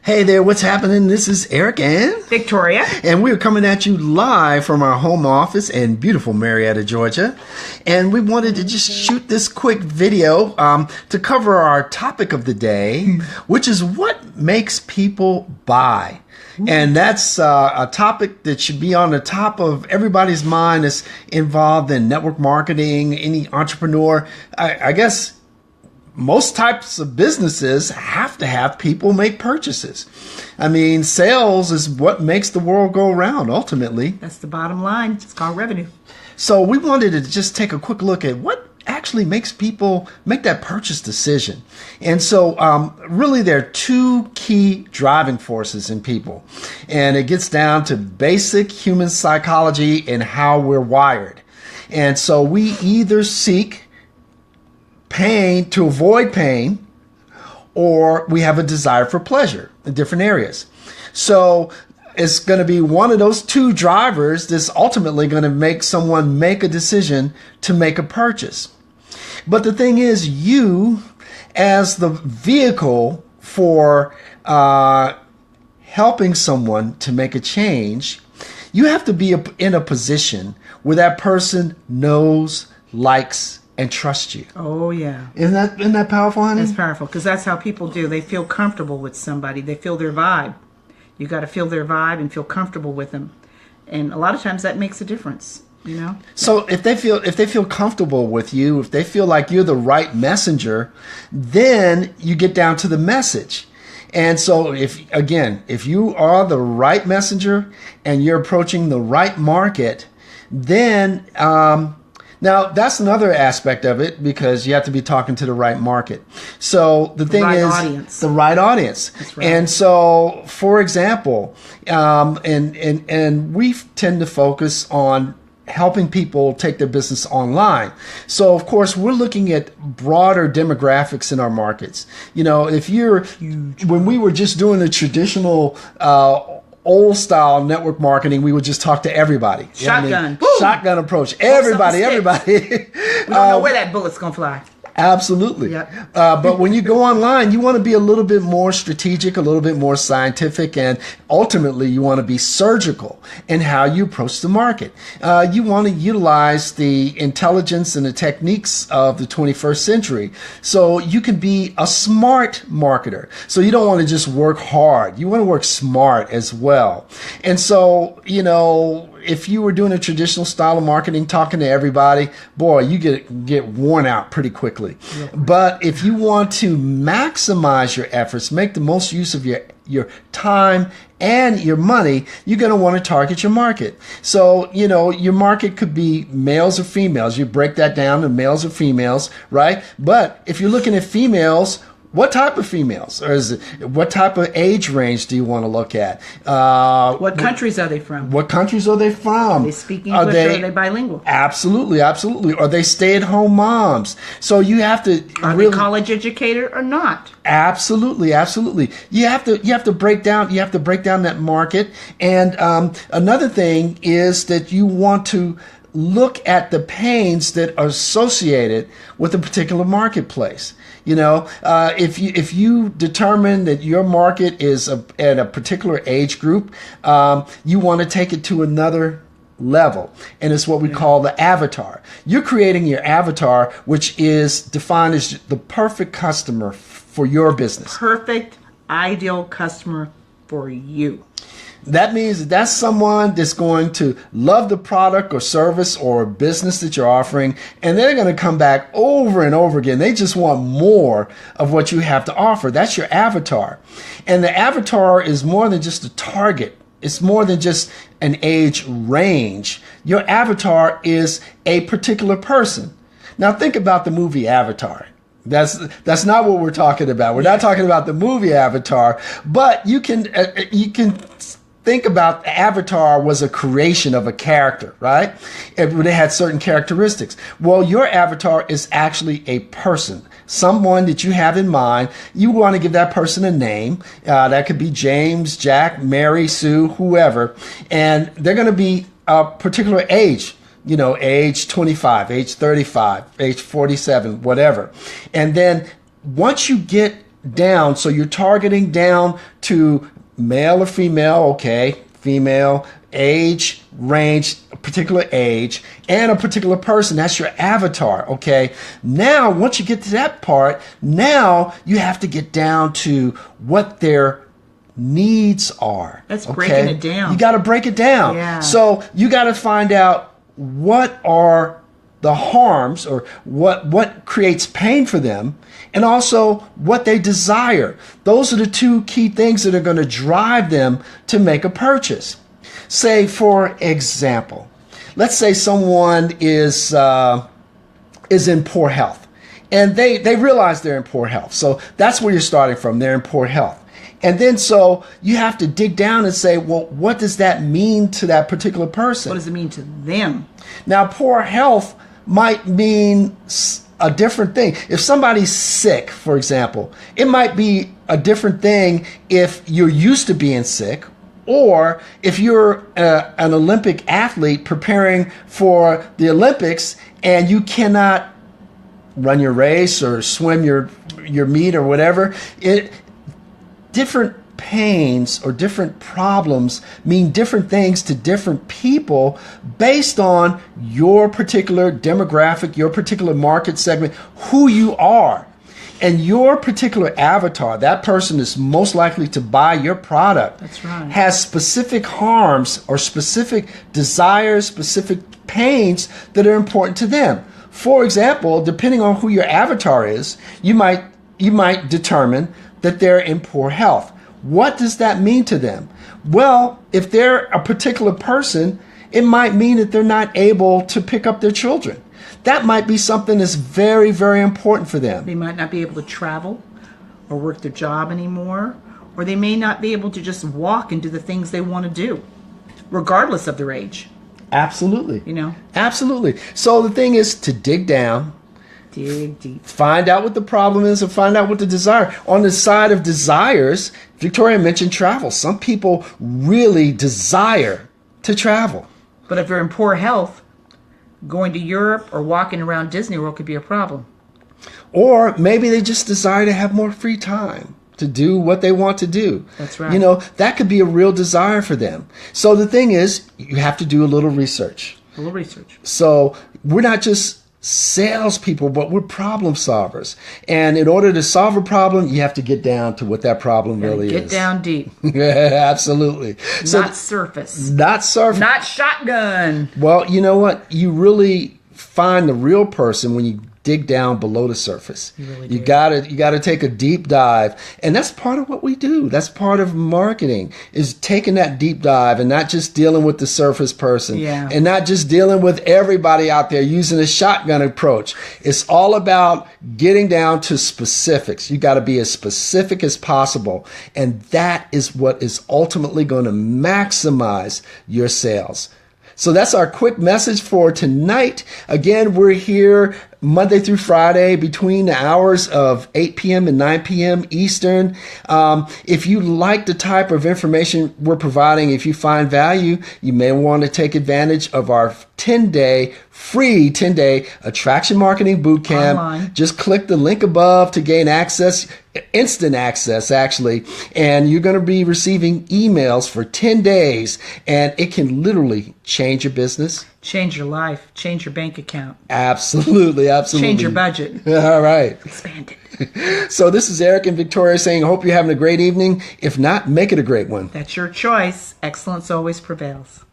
Hey there, what's happening? This is Eric and Victoria. And we're coming at you live from our home office in beautiful Marietta, Georgia. And we wanted to just shoot this quick video to cover our topic of the day, which is what makes people buy. And that's a topic that should be on the top of everybody's mind that's involved in network marketing, any entrepreneur. I guess most types of businesses have to have people make purchases. I mean, sales is what makes the world go around, ultimately. That's the bottom line. It's called revenue. So we wanted to just take a quick look at what actually makes people make that purchase decision. And so really there are two key driving forces in people. And it gets down to basic human psychology and how we're wired. And so we either seek pain to avoid pain, or we have a desire for pleasure in different areas. So it's going to be one of those two drivers that's ultimately going to make someone make a decision to make a purchase. But the thing is, you, as the vehicle for helping someone to make a change, you have to be in a position where that person knows, likes, and trust you. Oh, yeah. Isn't that powerful, honey? It's powerful because that's how people do. They feel comfortable with somebody. They feel their vibe. You got to feel their vibe and feel comfortable with them. And a lot of times that makes a difference, you know? So if they feel comfortable with you, if they feel like you're the right messenger, then you get down to the message. And so if you are the right messenger and you're approaching the right market, then now, that's another aspect of it because you have to be talking to the right market. So the thing is the right audience. That's right. And so, for example, and we tend to focus on helping people take their business online. So, of course, we're looking at broader demographics in our markets. You know, when we were just doing the traditional old style network marketing, we would just talk to everybody. Shotgun. Shotgun approach. Everybody. We don't know where that bullet's going to fly. Absolutely. Yep. But when you go online, you want to be a little bit more strategic, a little bit more scientific, and ultimately you want to be surgical in how you approach the market. You want to utilize the intelligence and the techniques of the 21st century so you can be a smart marketer. So you don't want to just work hard. You want to work smart as well. And so, you know, if you were doing a traditional style of marketing, talking to everybody, boy, you get worn out pretty quickly. Yeah. But if you want to maximize your efforts, make the most use of your time and your money, you're going to want to target your market. So, you know, your market could be males or females. You break that down to males or females, right? But if you're looking at females, what type of females? Or what type of age range do you want to look at? What countries are they from? What countries are they from? Are they speak English or are they bilingual? Absolutely, absolutely. Are they stay-at-home moms? So you have to they college educated or not? Absolutely, absolutely. You have to break down that market. And another thing is that you want to look at the pains that are associated with a particular marketplace. You know, if you determine that your market is at a particular age group, you want to take it to another level, and it's what we call the avatar. You're creating your avatar, which is defined as the perfect customer for your business. Perfect, ideal customer for you. That means that's someone that's going to love the product or service or business that you're offering, and they're going to come back over and over again. They just want more of what you have to offer. That's your avatar. And the avatar is more than just a target. It's more than just an age range. Your avatar is a particular person. Now think about the movie Avatar. That's not what we're talking about. We're not talking about the movie Avatar, but you can think about Avatar was a creation of a character, right? It had certain characteristics. Well, your avatar is actually a person, someone that you have in mind. You want to give that person a name. That could be James, Jack, Mary, Sue, whoever. And they're going to be a particular age. You know, age 25, age 35, age 47, whatever. And then once you get down. So you're targeting down to male or female, okay, female, age, range, a particular age, and a particular person. That's your avatar, okay? Now, once you get to that part, now you have to get down to what their needs are. That's okay? breaking it down. You got to break it down. Yeah. So you got to find out what are the harms or what creates pain for them, and also what they desire. Those are the two key things that are going to drive them to make a purchase. Say, for example, let's say someone is in poor health, and they realize they're in poor health. So that's where you're starting from. They're in poor health. And then so you have to dig down and say, well, what does that mean to that particular person? What does it mean to them? Now, poor health might mean a different thing. If somebody's sick, for example, it might be a different thing if you're used to being sick, or if you're an Olympic athlete preparing for the Olympics and you cannot run your race or swim your meet or whatever. Different pains or different problems mean different things to different people based on your particular demographic, your particular market segment, who you are. And your particular avatar, that person is most likely to buy your product. That's right. Has specific harms or specific desires, specific pains that are important to them. For example, depending on who your avatar is, you might determine that they're in poor health. What does that mean to them? Well, if they're a particular person, it might mean that they're not able to pick up their children. That might be something that's very, very important for them. They might not be able to travel or work their job anymore, or they may not be able to just walk and do the things they want to do, regardless of their age. Absolutely. You know? Absolutely. So the thing is to dig down, dig deep, find out what the problem is, and find out what the desire. On the side of desires, Victoria mentioned travel. Some people really desire to travel. But if they're in poor health, going to Europe or walking around Disney World could be a problem. Or maybe they just desire to have more free time to do what they want to do. That's right. You know, that could be a real desire for them. So the thing is, you have to do a little research. A little research. So we're not just salespeople, but we're problem solvers. And in order to solve a problem, you have to get down to what that problem really is. Get down deep. Absolutely. Not surface. Not surface. Not shotgun. Well, you know what? You really find the real person when you dig down below the surface. You really You do. gotta take a deep dive. And that's part of what we do. That's part of marketing, is taking that deep dive and not just dealing with the surface person. Yeah. And not just dealing with everybody out there using a shotgun approach. It's all about getting down to specifics. You gotta be as specific as possible. And that is what is ultimately going to maximize your sales. So that's our quick message for tonight. Again, we're here Monday through Friday between the hours of 8 p.m. and 9 p.m. Eastern. If you like the type of information we're providing, if you find value, you may want to take advantage of our free 10-day attraction marketing bootcamp. Online. Just click the link above to gain access, instant access actually, and you're going to be receiving emails for 10 days, and it can literally change your business. Change your life. Change your bank account. Absolutely. Change your budget. All right. Expand it. So this is Eric and Victoria saying, hope you're having a great evening. If not, make it a great one. That's your choice. Excellence always prevails.